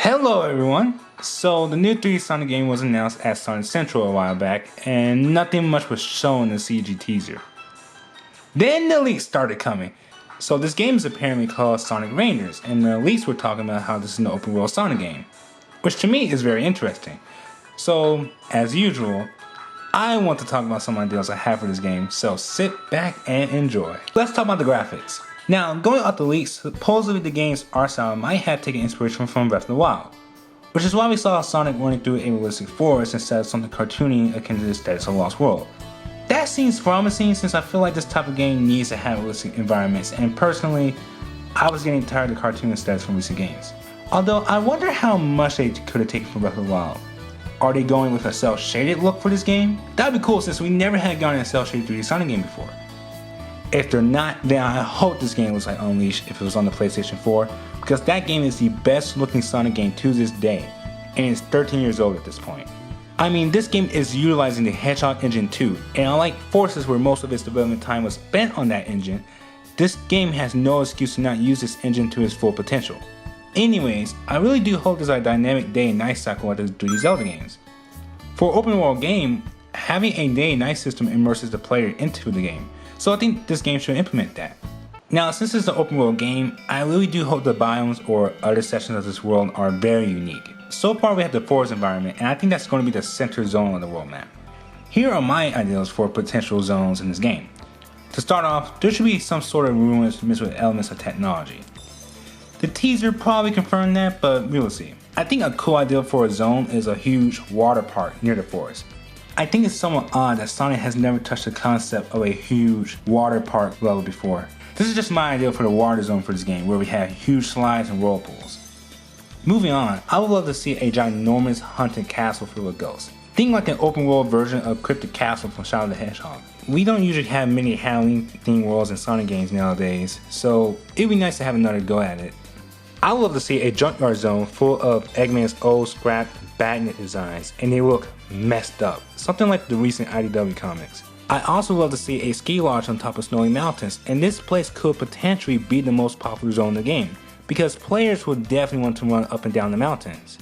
Hello everyone! So the new 3D Sonic game was announced at Sonic Central a while back, and nothing much was shown in the CG teaser. Then the leaks started coming. So this game is apparently called Sonic Rangers, and the leaks were talking about how this is an open world Sonic game, which to me is very interesting. So, as usual, I want to talk about some ideas I have for this game, so sit back and enjoy. Let's talk about the graphics. Now, going off the leaks, supposedly the game's art style might have taken inspiration from Breath of the Wild, which is why we saw Sonic running through a realistic forest instead of something cartoony akin to the status of Lost World. That seems promising since I feel like this type of game needs to have realistic environments, and personally, I was getting tired of the cartoon aesthetics from recent games. Although, I wonder how much they could have taken from Breath of the Wild. Are they going with a cel-shaded look for this game? That'd be cool since we never had gotten a cel-shaded 3D Sonic game before. If they're not, then I hope this game looks like Unleashed if it was on the PlayStation 4, because that game is the best looking Sonic game to this day, and it's 13 years old at this point. I mean, this game is utilizing the Hedgehog engine too, and unlike Forces where most of its development time was spent on that engine, this game has no excuse to not use this engine to its full potential. Anyways, I really do hope there's a dynamic day and night cycle like the 3D Zelda games. For an open world game, having a day and night system immerses the player into the game, so I think this game should implement that. Now, since it's an open world game, I really do hope the biomes or other sections of this world are very unique. So far we have the forest environment, and I think that's going to be the center zone of the world map. Here are my ideas for potential zones in this game. To start off, there should be some sort of ruins mixed with elements of technology. The teaser probably confirmed that, but we will see. I think a cool idea for a zone is a huge water park near the forest. I think it's somewhat odd that Sonic has never touched the concept of a huge water park level before. This is just my idea for the water zone for this game, where we have huge slides and whirlpools. Moving on, I would love to see a ginormous haunted castle filled with ghosts. Think like an open world version of Cryptic Castle from Shadow the Hedgehog. We don't usually have many Halloween themed worlds in Sonic games nowadays, so it'd be nice to have another go at it. I would love to see a junkyard zone full of Eggman's old scrapped Batnet designs, and they look messed up, something like the recent IDW comics. I also love to see a ski lodge on top of snowy mountains, and this place could potentially be the most popular zone in the game, because players would definitely want to run up and down the mountains.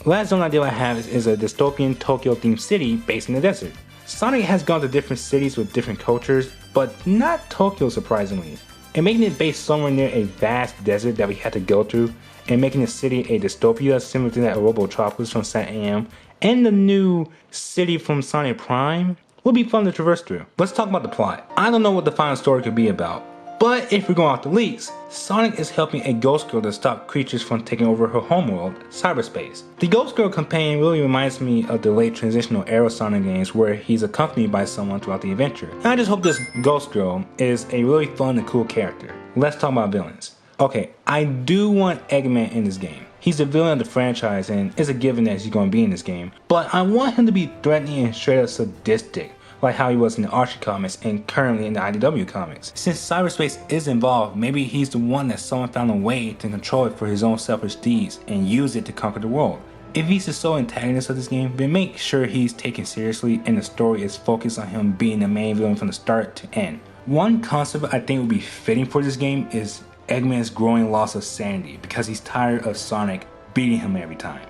Last zone idea I have is a dystopian Tokyo themed city based in the desert. Sonic has gone to different cities with different cultures, but not Tokyo surprisingly, and making it based somewhere near a vast desert that we had to go through, and making the city a dystopia similar to that Robotropolis from Sat AM, and the new city from Sonic Prime would be fun to traverse through. Let's talk about the plot. I don't know what the final story could be about, but if we're going off the leaks, Sonic is helping a ghost girl to stop creatures from taking over her homeworld, cyberspace. The ghost girl companion really reminds me of the late transitional era Sonic games where he's accompanied by someone throughout the adventure. And I just hope this ghost girl is a really fun and cool character. Let's talk about villains. Okay, I do want Eggman in this game. He's the villain of the franchise and it's a given that he's going to be in this game, but I want him to be threatening and straight up sadistic, like how he was in the Archie comics and currently in the IDW comics. Since cyberspace is involved, maybe he's the one that someone found a way to control it for his own selfish deeds and use it to conquer the world. If he's the sole antagonist of this game, then make sure he's taken seriously and the story is focused on him being the main villain from the start to end. One concept I think would be fitting for this game is Eggman's growing loss of sanity because he's tired of Sonic beating him every time.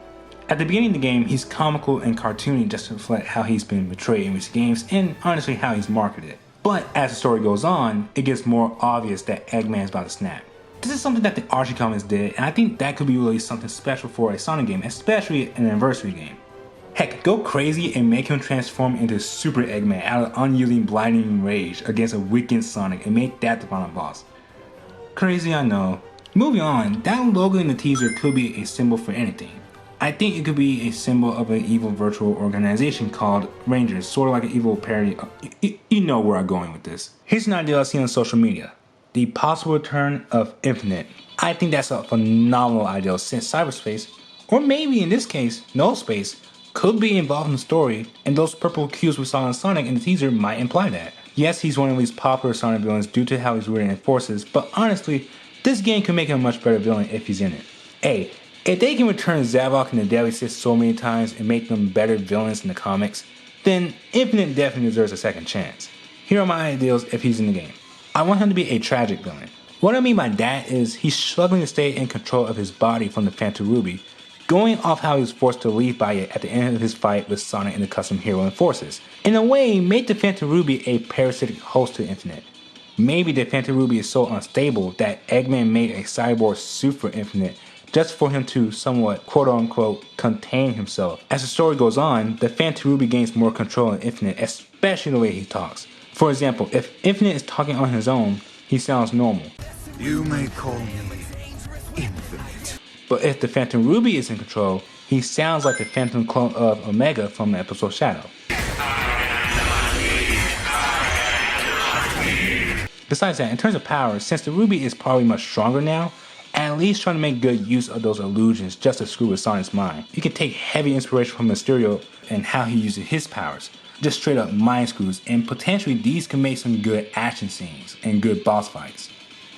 At the beginning of the game, he's comical and cartoony just to reflect how he's been portrayed in recent games and honestly how he's marketed. But as the story goes on, it gets more obvious that Eggman's about to snap. This is something that the Archie comics did, and I think that could be really something special for a Sonic game, especially an anniversary game. Heck, go crazy and make him transform into Super Eggman out of unyielding blinding rage against a weakened Sonic and make that the final boss. Crazy, I know. Moving on, that logo in the teaser could be a symbol for anything. I think it could be a symbol of an evil virtual organization called Rangers, sort of like an evil parody. You know where I'm going with this. Here's an idea I've seen on social media. The possible return of Infinite. I think that's a phenomenal idea since cyberspace, or maybe in this case, no space, could be involved in the story, and those purple cues we saw in Sonic in the teaser might imply that. Yes, he's one of these popular Sonic villains due to how he's written in Forces, but honestly, this game could make him a much better villain if he's in it. Hey, if they can return Zavok and the Deadly Six so many times and make them better villains in the comics, then Infinite definitely deserves a second chance. Here are my ideas if he's in the game. I want him to be a tragic villain. What I mean by that is he's struggling to stay in control of his body from the Phantom Ruby, going off how he was forced to leave by it at the end of his fight with Sonic and the custom hero and forces. In a way, made the Phantom Ruby a parasitic host to Infinite. Maybe the Phantom Ruby is so unstable that Eggman made a cyborg suit for Infinite just for him to somewhat quote-unquote contain himself. As the story goes on, the Phantom Ruby gains more control in Infinite, especially the way he talks. For example, if Infinite is talking on his own, he sounds normal. You may call me Infinite. But if the Phantom Ruby is in control, he sounds like the Phantom clone of Omega from the episode Shadow. Besides that, in terms of power, since the Ruby is probably much stronger now, at least trying to make good use of those illusions just to screw with Sonic's mind. You can take heavy inspiration from Mysterio and how he uses his powers. Just straight up mind screws, and potentially these can make some good action scenes and good boss fights.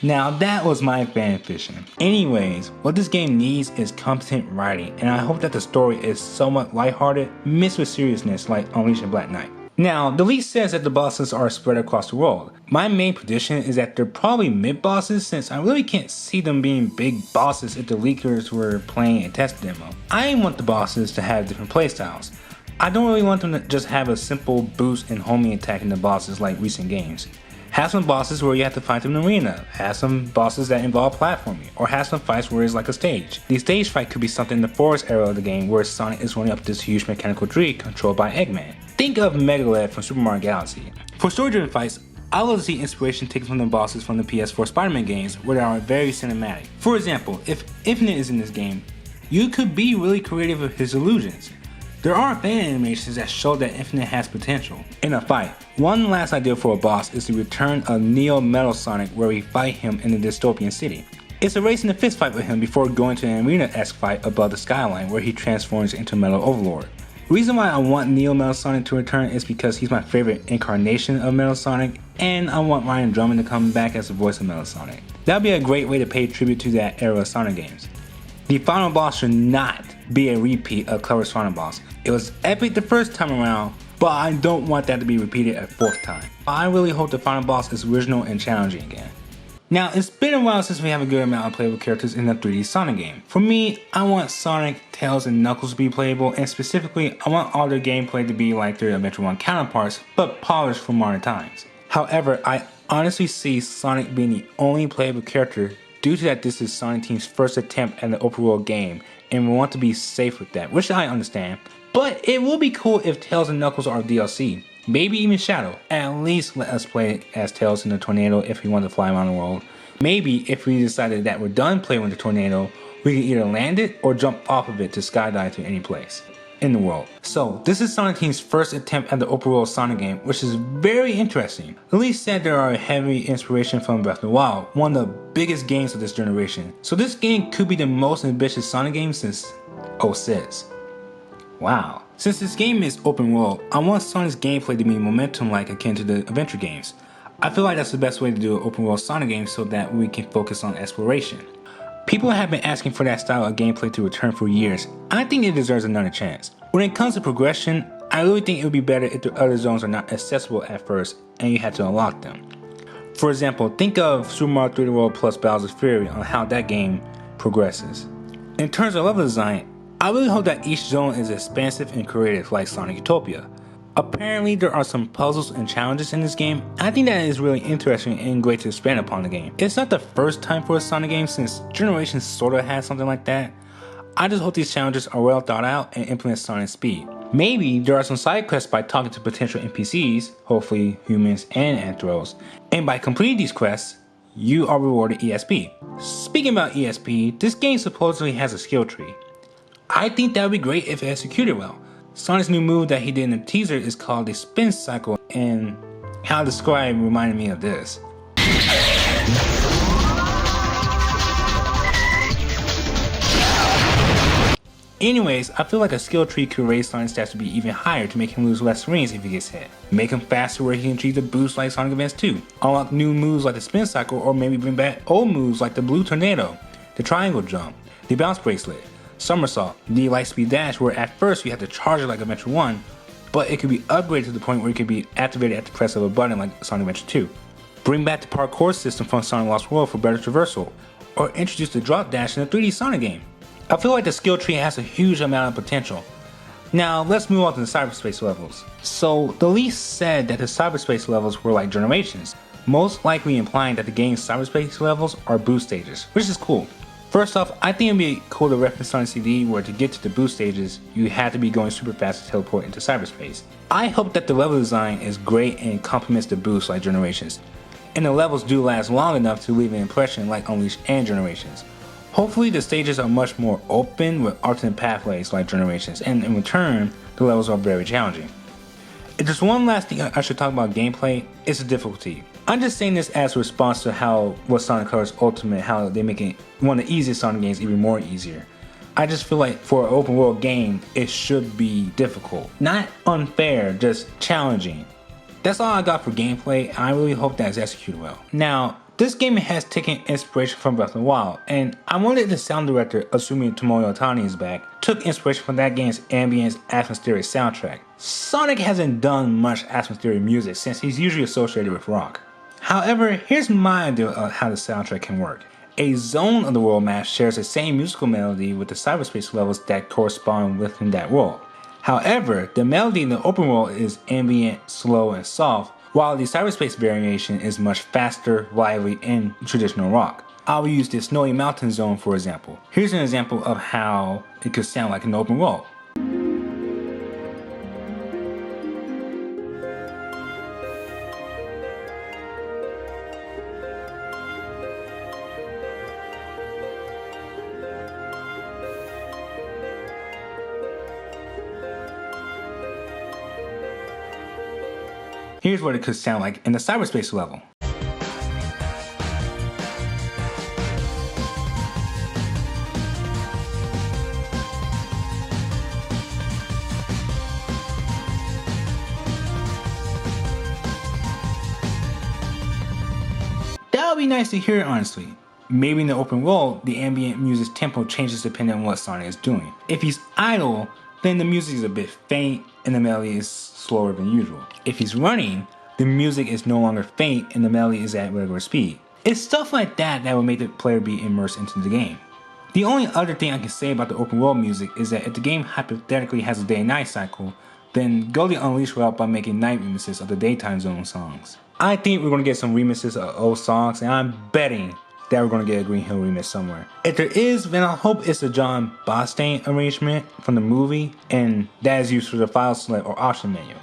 Now that was my fan fiction. Anyways, what this game needs is competent writing, and I hope that the story is somewhat lighthearted, mixed with seriousness like Unleashing Black Knight. Now, the leak says that the bosses are spread across the world. My main prediction is that they're probably mid-bosses, since I really can't see them being big bosses if the leakers were playing a test demo. I want the bosses to have different playstyles. I don't really want them to just have a simple boost and homing attack in the bosses like recent games. Have some bosses where you have to fight them in the arena, have some bosses that involve platforming, or have some fights where it's like a stage. The stage fight could be something in the forest era of the game where Sonic is running up this huge mechanical tree controlled by Eggman. Think of Megalith from Super Mario Galaxy. For story-driven fights, I love to see inspiration taken from the bosses from the PS4 Spider-Man games where they are very cinematic. For example, if Infinite is in this game, you could be really creative with his illusions. There are fan animations that show that Infinite has potential. In a fight, one last idea for a boss is the return of Neo Metal Sonic where we fight him in the dystopian city. It's a race in a fist fight with him before going to an arena-esque fight above the skyline where he transforms into Metal Overlord. The reason why I want Neo Metal Sonic to return is because he's my favorite incarnation of Metal Sonic, and I want Ryan Drummond to come back as the voice of Metal Sonic. That would be a great way to pay tribute to that era of Sonic games. The final boss should not be a repeat of Clever's final boss. It was epic the first time around, but I don't want that to be repeated a fourth time. I really hope the final boss is original and challenging again. Now, it's been a while since we have a good amount of playable characters in a 3D Sonic game. For me, I want Sonic, Tails, and Knuckles to be playable, and specifically, I want all their gameplay to be like their Adventure 1 counterparts, but polished for modern times. However, I honestly see Sonic being the only playable character due to that this is Sonic Team's first attempt at an open world game, and we want to be safe with that, which I understand. But it will be cool if Tails and Knuckles are DLC. Maybe even Shadow. At least let us play as Tails in the tornado if we want to fly around the world. Maybe if we decided that we're done playing with the tornado, we can either land it or jump off of it to skydive to any place in the world. So this is Sonic Team's first attempt at the open world Sonic game, which is very interesting. The leak said there are heavy inspiration from Breath of the Wild, one of the biggest games of this generation. So this game could be the most ambitious Sonic game since 06. Wow. Since this game is open world, I want Sonic's gameplay to be momentum-like akin to the adventure games. I feel like that's the best way to do an open world Sonic game so that we can focus on exploration. People have been asking for that style of gameplay to return for years. I think it deserves another chance. When it comes to progression, I really think it would be better if the other zones are not accessible at first and you have to unlock them. For example, think of Super Mario 3D World plus Bowser's Fury on how that game progresses. In terms of level design, I really hope that each zone is expansive and creative like Sonic Utopia. Apparently there are some puzzles and challenges in this game. I think that is really interesting and great to expand upon the game. It's not the first time for a Sonic game since Generations sorta had something like that. I just hope these challenges are well thought out and implement Sonic's speed. Maybe there are some side quests by talking to potential NPCs, hopefully humans and Anthros, and by completing these quests, you are rewarded ESP. Speaking about ESP, this game supposedly has a skill tree. I think that would be great if executed well. Sonic's new move that he did in the teaser is called the spin cycle, and how to describe reminded me of this. Anyways, I feel like a skill tree could raise Sonic's stats to be even higher to make him lose less rings if he gets hit. Make him faster where he can achieve the boost like Sonic Advance 2. Unlock new moves like the spin cycle, or maybe bring back old moves like the blue tornado, the triangle jump, the bounce bracelet, somersault, the lightspeed dash where at first you have to charge it like Adventure 1, but it could be upgraded to the point where it could be activated at the press of a button like Sonic Adventure 2. Bring back the parkour system from Sonic Lost World for better traversal, or introduce the drop dash in a 3D Sonic game. I feel like the skill tree has a huge amount of potential. Now let's move on to the cyberspace levels. So the leak said that the cyberspace levels were like generations, most likely implying that the game's cyberspace levels are boost stages, which is cool. First off, I think it'd be cool to reference Sonic CD where to get to the boost stages, you had to be going super fast to teleport into cyberspace. I hope that the level design is great and complements the boosts like Generations, and the levels do last long enough to leave an impression like Unleashed and Generations. Hopefully the stages are much more open with alternate pathways like Generations, and in return, the levels are very challenging. If there's one last thing I should talk about gameplay, it's the difficulty. I'm just saying this as a response to what Sonic Colors Ultimate, how they make it one of the easiest Sonic games even more easier. I just feel like for an open world game, it should be difficult. Not unfair, just challenging. That's all I got for gameplay, and I really hope that is executed well. Now, this game has taken inspiration from Breath of the Wild, and I wondered if the sound director, assuming Tomoyo Otani is back, took inspiration from that game's ambience atmospheric soundtrack. Sonic hasn't done much atmospheric music since he's usually associated with rock. However, here's my idea of how the soundtrack can work. A zone of the world map shares the same musical melody with the cyberspace levels that correspond within that world. However, the melody in the open world is ambient, slow, and soft, while the cyberspace variation is much faster, lively, and traditional rock. I will use the Snowy Mountain Zone for example. Here's an example of how it could sound like an open world. Here's what it could sound like in the cyberspace level. That would be nice to hear, honestly. Maybe in the open world, the ambient music's tempo changes depending on what Sonic is doing. If he's idle, then the music is a bit faint and the melody is slower than usual. If he's running, the music is no longer faint and the melody is at regular speed. It's stuff like that that will make the player be immersed into the game. The only other thing I can say about the open world music is that if the game hypothetically has a day and night cycle, then go the Unleashed route by making night remixes of the daytime zone songs. I think we're going to get some remixes of old songs, and I'm betting that we're going to get a Green Hill remix somewhere. If there is, then I hope it's a John Bostain arrangement from the movie, and that is used for the file select or option menu.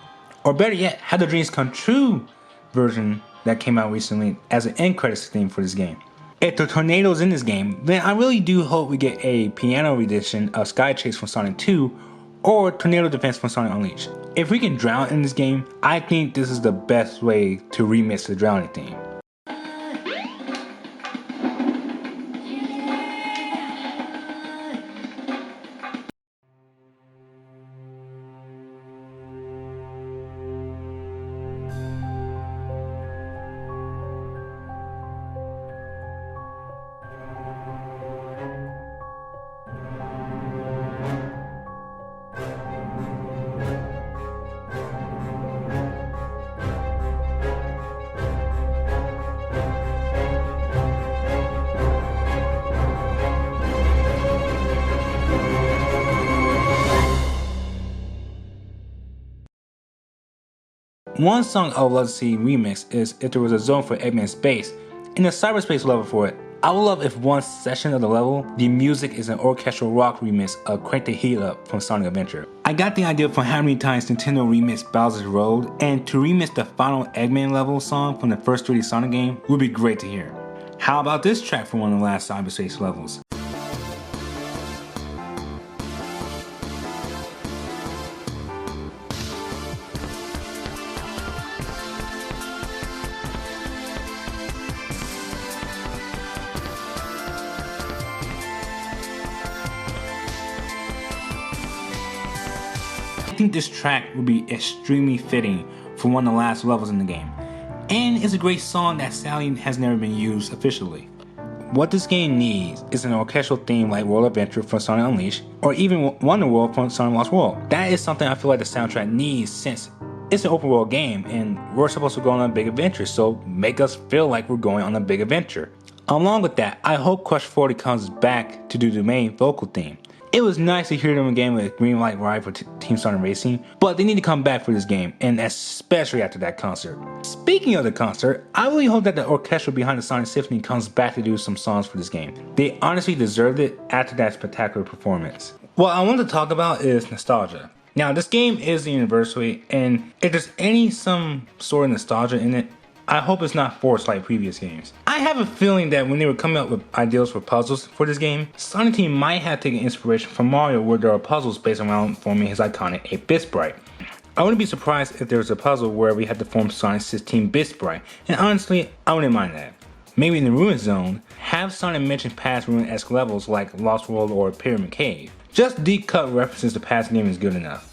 Or better yet, have the Dreams Come True version that came out recently as an end credits theme for this game. If the tornadoes in this game, then I really do hope we get a piano rendition of Sky Chase from Sonic 2 or Tornado Defense from Sonic Unleashed. If we can drown in this game, I think this is the best way to remix the drowning theme. One song I would love to see remixed is if there was a zone for Eggman's base and a cyberspace level for it. I would love if one section of the level, the music is an orchestral rock remix of Crank the Heat Up from Sonic Adventure. I got the idea from how many times Nintendo remixed Bowser's Road, and to remix the final Eggman level song from the first 3D Sonic game would be great to hear. How about this track from one of the last cyberspace levels? I think this track would be extremely fitting for one of the last levels in the game, and it's a great song that sadly has never been used officially. What this game needs is an orchestral theme like World Adventure from Sonic Unleashed, or even Wonder World from Sonic Lost World. That is something I feel like the soundtrack needs since it's an open world game and we're supposed to go on a big adventure, so make us feel like we're going on a big adventure. Along with that, I hope Crush 40 comes back to do the main vocal theme. It was nice to hear them again with Green Light Ride for Team Sonic Racing, but they need to come back for this game, and especially after that concert. Speaking of the concert, I really hope that the orchestra behind the Sonic Symphony comes back to do some songs for this game. They honestly deserved it after that spectacular performance. What I want to talk about is nostalgia. Now, this game is the anniversary, and if there's some sort of nostalgia in it, I hope it's not forced like previous games. I have a feeling that when they were coming up with ideas for puzzles for this game, Sonic Team might have taken inspiration from Mario, where there are puzzles based around forming his iconic 8-bit sprite. I wouldn't be surprised if there was a puzzle where we had to form Sonic's 16-bit sprite, and honestly, I wouldn't mind that. Maybe in the Ruin Zone, have Sonic mention past Ruin-esque levels like Lost World or Pyramid Cave. Just deep cut references to past game is good enough.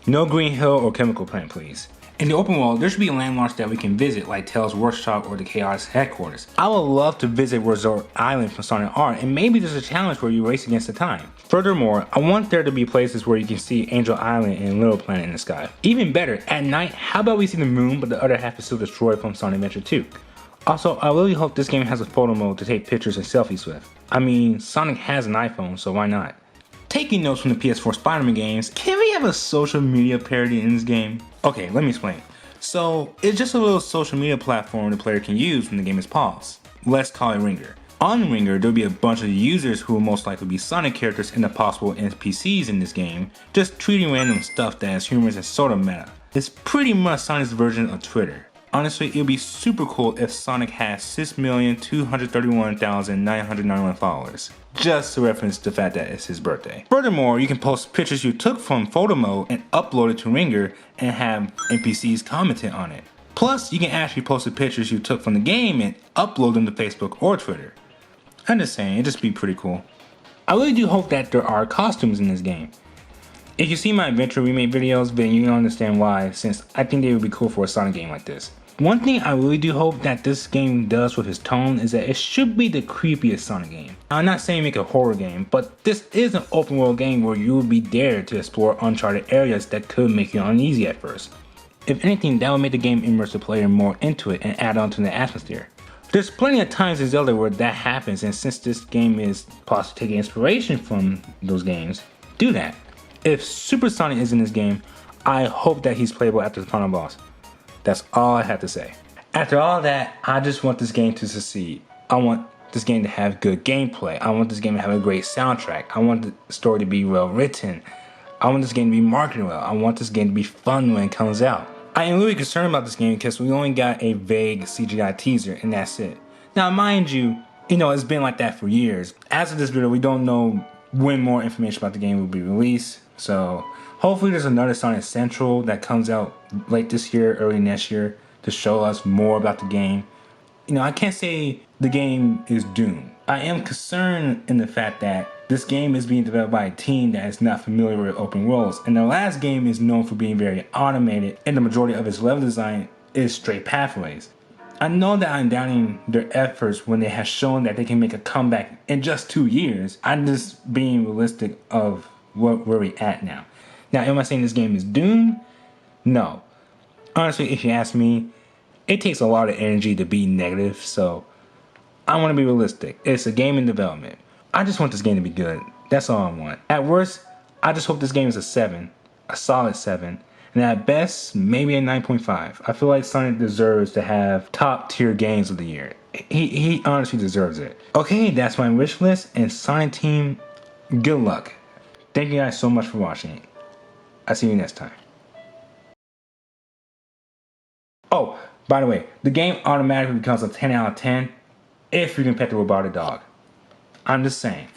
No Green Hill or Chemical Plant, please. In the open world, there should be landmarks that we can visit, like Tails' Workshop or the Chaos headquarters. I would love to visit Resort Island from Sonic R, and maybe there's a challenge where you race against the time. Furthermore, I want there to be places where you can see Angel Island and Little Planet in the sky. Even better, at night, how about we see the moon, but the other half is still destroyed from Sonic Adventure 2. Also, I really hope this game has a photo mode to take pictures and selfies with. I mean, Sonic has an iPhone, so why not? Taking notes from the PS4 Spider-Man games, can we have a social media parody in this game? Okay, let me explain. So, it's just a little social media platform the player can use when the game is paused. Let's call it Ringer. On Ringer, there'll be a bunch of users who will most likely be Sonic characters and the possible NPCs in this game, just tweeting random stuff that is humorous and sort of meta. It's pretty much Sonic's version of Twitter. Honestly, it would be super cool if Sonic had 6,231,991 followers, just to reference the fact that it's his birthday. Furthermore, you can post pictures you took from photo mode and upload it to Ringer and have NPCs commenting on it. Plus, you can actually post the pictures you took from the game and upload them to Facebook or Twitter. I'm just saying, it'd just be pretty cool. I really do hope that there are costumes in this game. If you see my Adventure Remake videos, then you can understand why, since I think they would be cool for a Sonic game like this. One thing I really do hope that this game does with his tone is that it should be the creepiest Sonic game. I'm not saying make a horror game, but this is an open world game where you will be dared to explore uncharted areas that could make you uneasy at first. If anything, that would make the game immerse the player more into it and add on to the atmosphere. There's plenty of times in Zelda where that happens, and since this game is possibly taking inspiration from those games, do that. If Super Sonic is in this game, I hope that he's playable after the final boss. That's all I have to say. After all that, I just want this game to succeed. I want this game to have good gameplay. I want this game to have a great soundtrack. I want the story to be well written. I want this game to be marketed well. I want this game to be fun when it comes out. I am really concerned about this game because we only got a vague CGI teaser and that's it. Now mind you, it's been like that for years. As of this video, we don't know when more information about the game will be released. So hopefully there's another Sonic Central that comes out late this year, early next year to show us more about the game. I can't say the game is doomed. I am concerned in the fact that this game is being developed by a team that is not familiar with open worlds, and the last game is known for being very automated, and the majority of its level design is straight pathways. I know that I'm doubting their efforts when they have shown that they can make a comeback in just 2 years. I'm just being realistic of where we at now. Now, am I saying this game is doomed? No. Honestly, if you ask me, it takes a lot of energy to be negative, so I want to be realistic. It's a game in development. I just want this game to be good. That's all I want. At worst, I just hope this game is a 7, a solid 7, and at best, maybe a 9.5. I feel like Sonic deserves to have top tier games of the year. He honestly deserves it. Okay, that's my wish list, and Sonic Team, good luck. Thank you guys so much for watching. I'll see you next time. Oh, by the way, the game automatically becomes a 10 out of 10 if you can pet the robotic dog. I'm just saying.